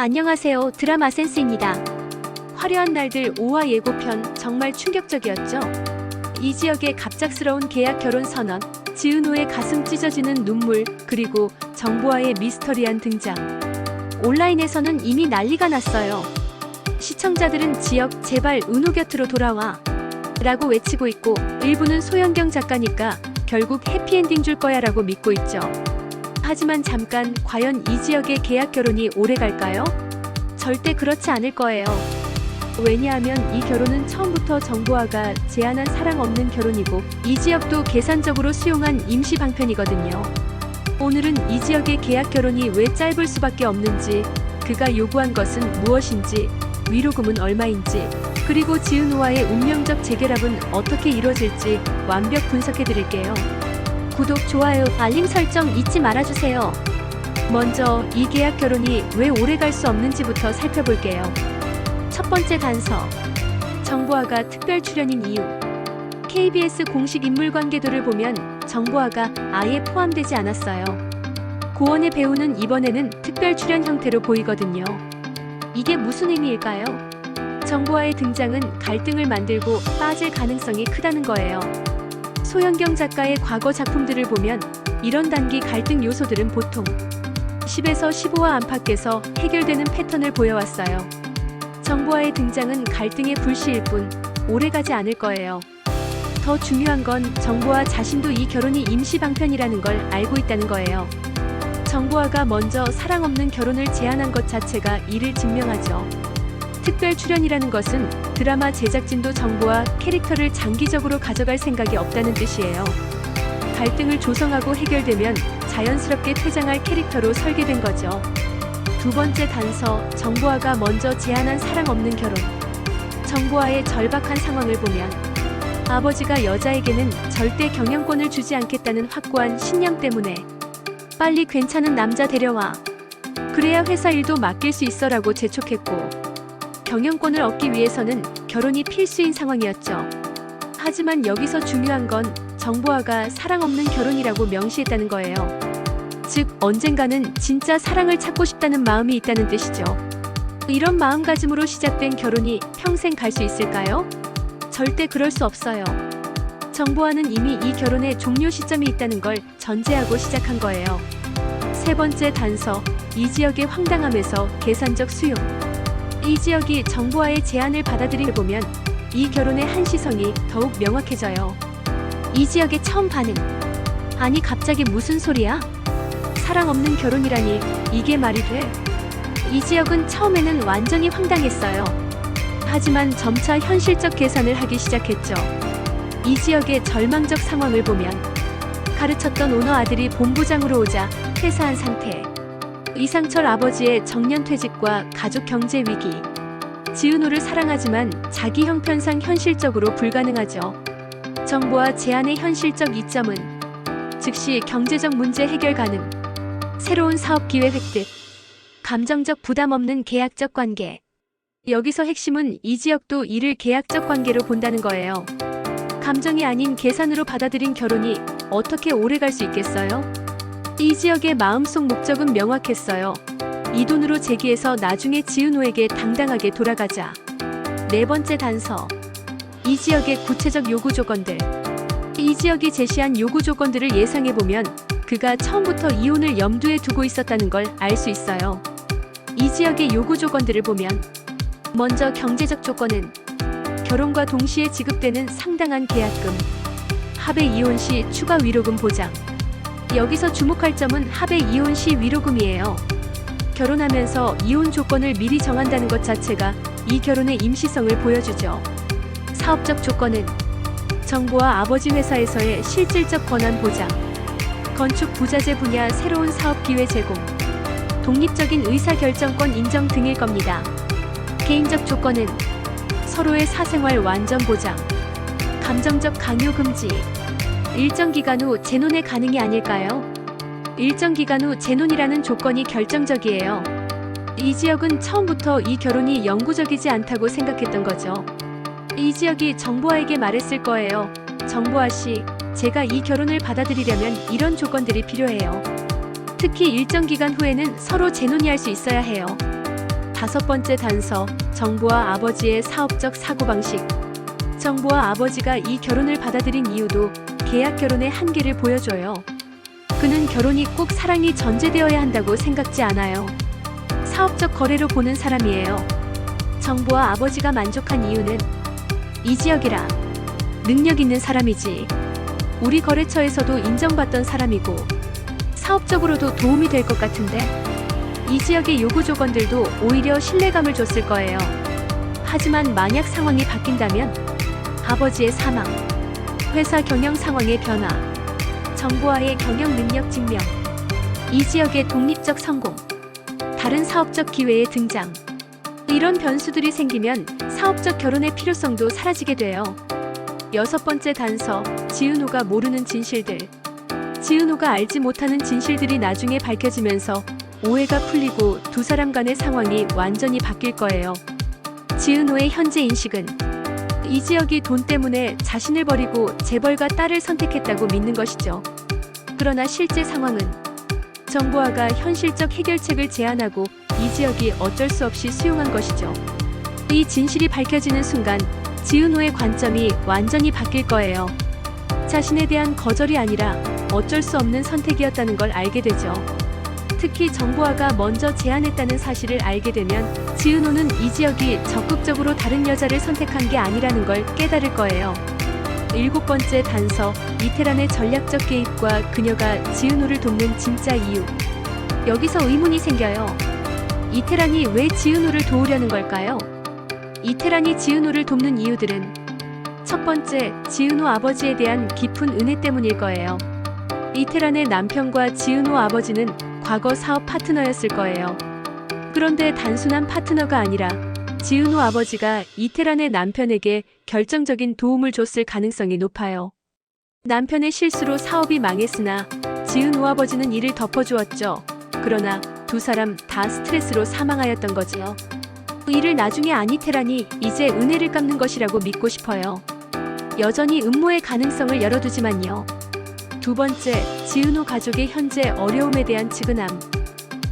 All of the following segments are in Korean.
안녕하세요. 드라마 센스입니다. 화려한 날들 5화 예고편 정말 충격적이었죠? 이지혁의 갑작스러운 계약 결혼 선언, 지은호의 가슴 찢어지는 눈물, 그리고 정보아의 미스터리한 등장. 온라인에서는 이미 난리가 났어요. 시청자들은 지혁 제발 은호 곁으로 돌아와 라고 외치고 있고, 일부는 소현경 작가니까 결국 해피엔딩 줄 거야 라고 믿고 있죠. 하지만 잠깐, 과연 이지혁의 계약 결혼이 오래 갈까요? 절대 그렇지 않을 거예요. 왜냐하면 이 결혼은 처음부터 정보아가 제안한 사랑 없는 결혼이고, 이지혁도 계산적으로 수용한 임시 방편이거든요. 오늘은 이지혁의 계약 결혼이 왜 짧을 수밖에 없는지, 그가 요구한 것은 무엇인지, 위로금은 얼마인지, 그리고 지은호와의 운명적 재결합은 어떻게 이루어질지 완벽 분석해드릴게요. 구독, 좋아요, 알림 설정 잊지 말아주세요. 먼저 이 계약 결혼이 왜 오래 갈 수 없는지부터 살펴볼게요. 첫 번째 단서. 정보아가 특별 출연인 이유. KBS 공식 인물관계도를 보면 정보아가 아예 포함되지 않았어요. 고원의 배우는 이번에는 특별 출연 형태로 보이거든요. 이게 무슨 의미일까요? 정보아의 등장은 갈등을 만들고 빠질 가능성이 크다는 거예요. 소현경 작가의 과거 작품들을 보면 이런 단기 갈등 요소들은 보통 10에서 15화 안팎에서 해결되는 패턴을 보여왔어요. 정보아의 등장은 갈등의 불씨일 뿐 오래가지 않을 거예요. 더 중요한 건 정보아 자신도 이 결혼이 임시 방편이라는 걸 알고 있다는 거예요. 정보아가 먼저 사랑 없는 결혼을 제안한 것 자체가 이를 증명하죠. 특별 출연이라는 것은 드라마 제작진도 정보아 캐릭터를 장기적으로 가져갈 생각이 없다는 뜻이에요. 갈등을 조성하고 해결되면 자연스럽게 퇴장할 캐릭터로 설계된 거죠. 두 번째 단서, 정보아가 먼저 제안한 사랑 없는 결혼. 정보아의 절박한 상황을 보면 아버지가 여자에게는 절대 경영권을 주지 않겠다는 확고한 신념 때문에 빨리 괜찮은 남자 데려와. 그래야 회사 일도 맡길 수 있어라고 재촉했고, 경영권을 얻기 위해서는 결혼이 필수인 상황이었죠. 하지만 여기서 중요한 건 정보아가 사랑 없는 결혼이라고 명시했다는 거예요. 즉, 언젠가는 진짜 사랑을 찾고 싶다는 마음이 있다는 뜻이죠. 이런 마음가짐으로 시작된 결혼이 평생 갈 수 있을까요? 절대 그럴 수 없어요. 정보아는 이미 이 결혼의 종료 시점이 있다는 걸 전제하고 시작한 거예요. 세 번째 단서, 이지혁의 황당함에서 계산적 수용. 이지혁이 정보아의 제안을 받아들이려 보면 이 결혼의 한시성이 더욱 명확해져요. 이지혁의 처음 반응. 아니 갑자기 무슨 소리야? 사랑 없는 결혼이라니 이게 말이 돼? 이지혁은 처음에는 완전히 황당했어요. 하지만 점차 현실적 계산을 하기 시작했죠. 이지혁의 절망적 상황을 보면 가르쳤던 오너 아들이 본부장으로 오자 퇴사한 상태, 이상철 아버지의 정년퇴직과 가족 경제 위기, 지은호를 사랑하지만 자기 형편상 현실적으로 불가능하죠. 정보아 제안의 현실적 이점은 즉시 경제적 문제 해결 가능, 새로운 사업 기회 획득, 감정적 부담 없는 계약적 관계. 여기서 핵심은 이지혁도 이를 계약적 관계로 본다는 거예요. 감정이 아닌 계산으로 받아들인 결혼이 어떻게 오래 갈 수 있겠어요? 이지혁의 마음속 목적은 명확했어요. 이 돈으로 재기해서 나중에 지은호에게 당당하게 돌아가자. 네 번째 단서. 이지혁의 구체적 요구 조건들. 이지혁이 제시한 요구 조건들을 예상해보면 그가 처음부터 이혼을 염두에 두고 있었다는 걸 알 수 있어요. 이지혁의 요구 조건들을 보면 먼저 경제적 조건은 결혼과 동시에 지급되는 상당한 계약금, 합의 이혼 시 추가 위로금 보장. 여기서 주목할 점은 합의 이혼 시 위로금이에요. 결혼하면서 이혼 조건을 미리 정한다는 것 자체가 이 결혼의 임시성을 보여주죠. 사업적 조건은 정보아 아버지 회사에서의 실질적 권한 보장, 건축 부자재 분야 새로운 사업 기회 제공, 독립적인 의사결정권 인정 등일 겁니다. 개인적 조건은 서로의 사생활 완전 보장, 감정적 강요 금지. 일정 기간 후 재논의 가능이 아닐까요? 일정 기간 후 재논이라는 조건이 결정적이에요. 이지혁은 처음부터 이 결혼이 영구적이지 않다고 생각했던 거죠. 이지혁이 정보아에게 말했을 거예요. 정보아 씨, 제가 이 결혼을 받아들이려면 이런 조건들이 필요해요. 특히 일정 기간 후에는 서로 재논의할 수 있어야 해요. 5번째 단서, 정부와 아버지의 사업적 사고방식. 정부와 아버지가 이 결혼을 받아들인 이유도 계약 결혼의 한계를 보여줘요. 그는 결혼이 꼭 사랑이 전제되어야 한다고 생각지 않아요. 사업적 거래로 보는 사람이에요. 정부와 아버지가 만족한 이유는 이 지역이라 능력 있는 사람이지. 우리 거래처에서도 인정받던 사람이고 사업적으로도 도움이 될 것 같은데 이 지역의 요구 조건들도 오히려 신뢰감을 줬을 거예요. 하지만 만약 상황이 바뀐다면 아버지의 사망, 회사 경영 상황의 변화, 정부와의 경영 능력 증명, 이 지역의 독립적 성공, 다른 사업적 기회의 등장, 이런 변수들이 생기면 사업적 결혼의 필요성도 사라지게 돼요. 6번째 단서, 지은호가 모르는 진실들. 지은호가 알지 못하는 진실들이 나중에 밝혀지면서 오해가 풀리고 두 사람 간의 상황이 완전히 바뀔 거예요. 지은호의 현재 인식은 이 지역이 돈 때문에 자신을 버리고 재벌과 딸을 선택했다고 믿는 것이죠. 그러나 실제 상황은 정보화가 현실적 해결책을 제안하고 이 지역이 어쩔 수 없이 수용한 것이죠. 이 진실이 밝혀지는 순간 지은호의 관점이 완전히 바뀔 거예요. 자신에 대한 거절이 아니라 어쩔 수 없는 선택이었다는 걸 알게 되죠. 특히 정보화가 먼저 제안했다는 사실을 알게 되면 지은호는 이 지역이 적극적으로 다른 여자를 선택한 게 아니라는 걸 깨달을 거예요. 7번째 단서, 이태란의 전략적 개입과 그녀가 지은호를 돕는 진짜 이유. 여기서 의문이 생겨요. 이태란이 왜 지은호를 도우려는 걸까요? 이태란이 지은호를 돕는 이유들은 첫 번째, 지은호 아버지에 대한 깊은 은혜 때문일 거예요. 이태란의 남편과 지은호 아버지는 과거 사업 파트너였을 거예요. 그런데 단순한 파트너가 아니라 지은호 아버지가 이태란의 남편에게 결정적인 도움을 줬을 가능성이 높아요. 남편의 실수로 사업이 망했으나 지은호 아버지는 이를 덮어주었죠. 그러나 두 사람 다 스트레스로 사망하였던 거지요. 이를 나중에 안 이태란이 이제 은혜를 갚는 것이라고 믿고 싶어요. 여전히 음모의 가능성을 열어두지만요. 두 번째, 지은호 가족의 현재 어려움에 대한 측은함.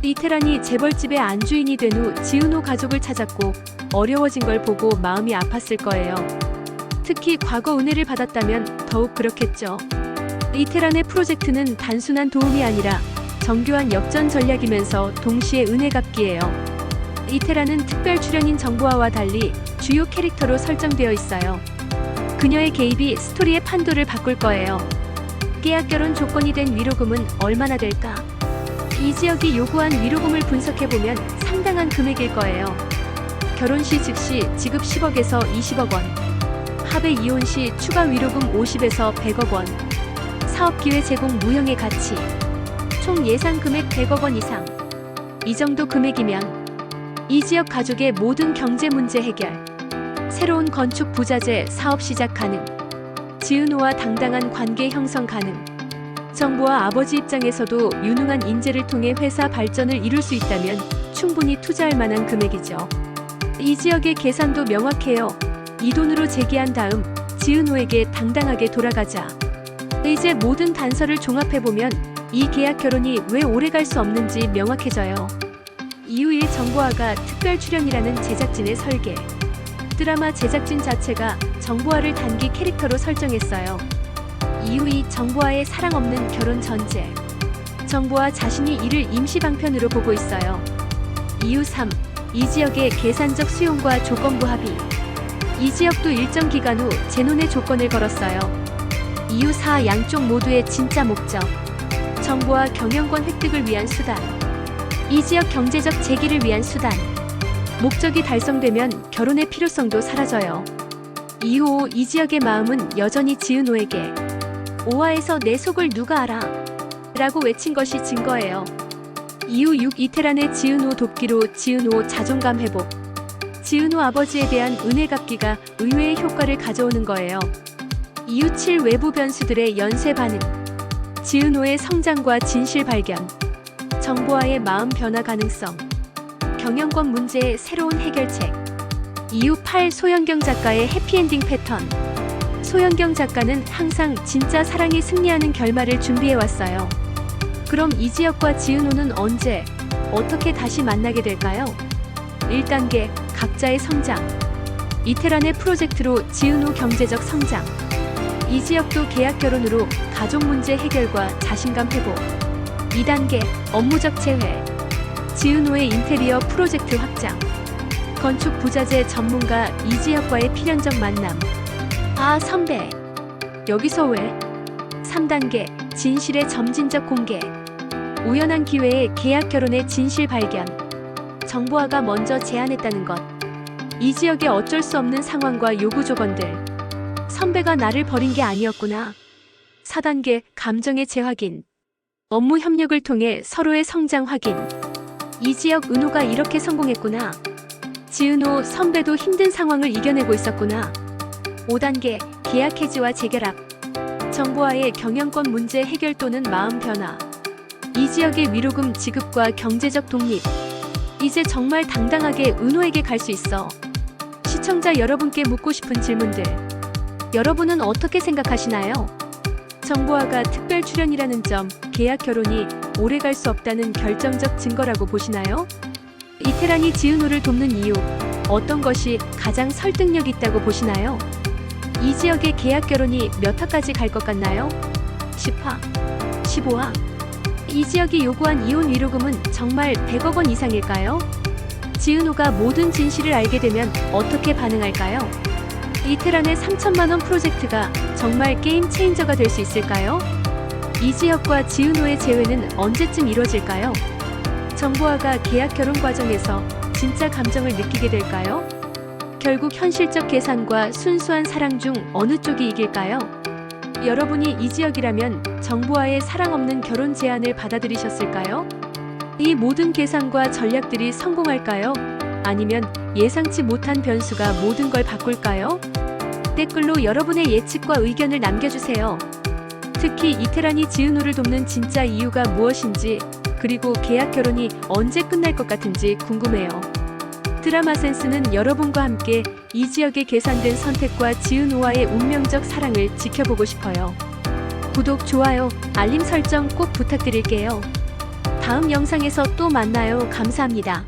이태란이 재벌집의 안주인이 된 후 지은호 가족을 찾았고 어려워진 걸 보고 마음이 아팠을 거예요. 특히 과거 은혜를 받았다면 더욱 그렇겠죠. 이태란의 프로젝트는 단순한 도움이 아니라 정교한 역전 전략이면서 동시에 은혜 갚기예요. 이태란은 특별 출연인 정보화와 달리 주요 캐릭터로 설정되어 있어요. 그녀의 개입이 스토리의 판도를 바꿀 거예요. 계약 결혼 조건이 된 위로금은 얼마나 될까? 이 지역이 요구한 위로금을 분석해보면 상당한 금액일 거예요. 결혼 시 즉시 지급 10억에서 20억 원, 합의 이혼 시 추가 위로금 50에서 100억 원, 사업기회 제공 무형의 가치, 총 예상 금액 100억 원 이상. 이 정도 금액이면 이 지역 가족의 모든 경제 문제 해결, 새로운 건축 부자재 사업 시작 가능, 지은호와 당당한 관계 형성 가능, 정부와 아버지 입장에서도 유능한 인재를 통해 회사 발전을 이룰 수 있다면 충분히 투자할 만한 금액이죠. 이 지역의 계산도 명확해요. 이 돈으로 재기한 다음 지은호에게 당당하게 돌아가자. 이제 모든 단서를 종합해보면 이 계약 결혼이 왜 오래갈 수 없는지 명확해져요. 이후 1, 정보화가 특별 출연이라는 제작진의 설계. 드라마 제작진 자체가 정보화를 단기 캐릭터로 설정했어요. 이후 2, 정보화의 사랑 없는 결혼 전제. 정보화 자신이 이를 임시 방편으로 보고 있어요. 이후 3, 이 지역의 계산적 수용과 조건부 합의. 이 지역도 일정 기간 후 재논의 조건을 걸었어요. 이후 4, 양쪽 모두의 진짜 목적. 정보화 경영권 획득을 위한 수단. 이 지역 경제적 재기를 위한 수단. 목적이 달성되면 결혼의 필요성도 사라져요. 이후 5, 이 지역의 마음은 여전히 지은호에게. 오화에서 내 속을 누가 알아? 라고 외친 것이 증거예요. 이후 6, 이태란의 지은호 돕기로 지은호 자존감 회복. 지은호 아버지에 대한 은혜 갚기가 의외의 효과를 가져오는 거예요. 이후 7, 외부 변수들의 연쇄 반응. 지은호의 성장과 진실 발견. 정보화의 마음 변화 가능성. 경영권 문제의 새로운 해결책. 이후 8, 소현경 작가의 해피엔딩 패턴. 소현경 작가는 항상 진짜 사랑이 승리하는 결말을 준비해왔어요. 그럼 이지혁과 지은호는 언제, 어떻게 다시 만나게 될까요? 1단계 각자의 성장. 이태란의 프로젝트로 지은호 경제적 성장. 이 지역도 계약 결혼으로 가족 문제 해결과 자신감 회복. 2단계 업무적 재회. 지은호의 인테리어 프로젝트 확장. 건축 부자재 전문가 이지혁과의 필연적 만남. 아, 선배. 여기서 왜? 3단계 진실의 점진적 공개. 우연한 기회에 계약 결혼의 진실 발견. 정보화가 먼저 제안했다는 것. 이 지역의 어쩔 수 없는 상황과 요구 조건들. 선배가 나를 버린 게 아니었구나. 4단계 감정의 재확인. 업무 협력을 통해 서로의 성장 확인. 이 지역 은호가 이렇게 성공했구나. 지은호 선배도 힘든 상황을 이겨내고 있었구나. 5단계 계약 해지와 재결합. 정보화의 경영권 문제 해결 또는 마음 변화. 이 지역의 위로금 지급과 경제적 독립. 이제 정말 당당하게 은호에게 갈 수 있어. 시청자 여러분께 묻고 싶은 질문들. 여러분은 어떻게 생각하시나요? 정보화가 특별 출연이라는 점, 계약 결혼이 오래 갈 수 없다는 결정적 증거라고 보시나요? 이태란이 지은호를 돕는 이유, 어떤 것이 가장 설득력 있다고 보시나요? 이 지역의 계약 결혼이 몇 화까지 갈 것 같나요? 10화, 15화. 이 지역이 요구한 이혼 위로금은 정말 100억 원 이상일까요? 지은호가 모든 진실을 알게 되면 어떻게 반응할까요? 이태란의 3천만 원 프로젝트가 정말 게임 체인저가 될 수 있을까요? 이 지역과 지은호의 재회는 언제쯤 이루어질까요? 정보화가 계약 결혼 과정에서 진짜 감정을 느끼게 될까요? 결국 현실적 계산과 순수한 사랑 중 어느 쪽이 이길까요? 여러분이 이 지역이라면 정보화의 사랑 없는 결혼 제안을 받아들이셨을까요? 이 모든 계산과 전략들이 성공할까요? 아니면 예상치 못한 변수가 모든 걸 바꿀까요? 댓글로 여러분의 예측과 의견을 남겨주세요. 특히 이태란이 지은호를 돕는 진짜 이유가 무엇인지, 그리고 계약 결혼이 언제 끝날 것 같은지 궁금해요. 드라마 센스는 여러분과 함께 이 지역의 계산된 선택과 지은호와의 운명적 사랑을 지켜보고 싶어요. 구독, 좋아요, 알림 설정 꼭 부탁드릴게요. 다음 영상에서 또 만나요. 감사합니다.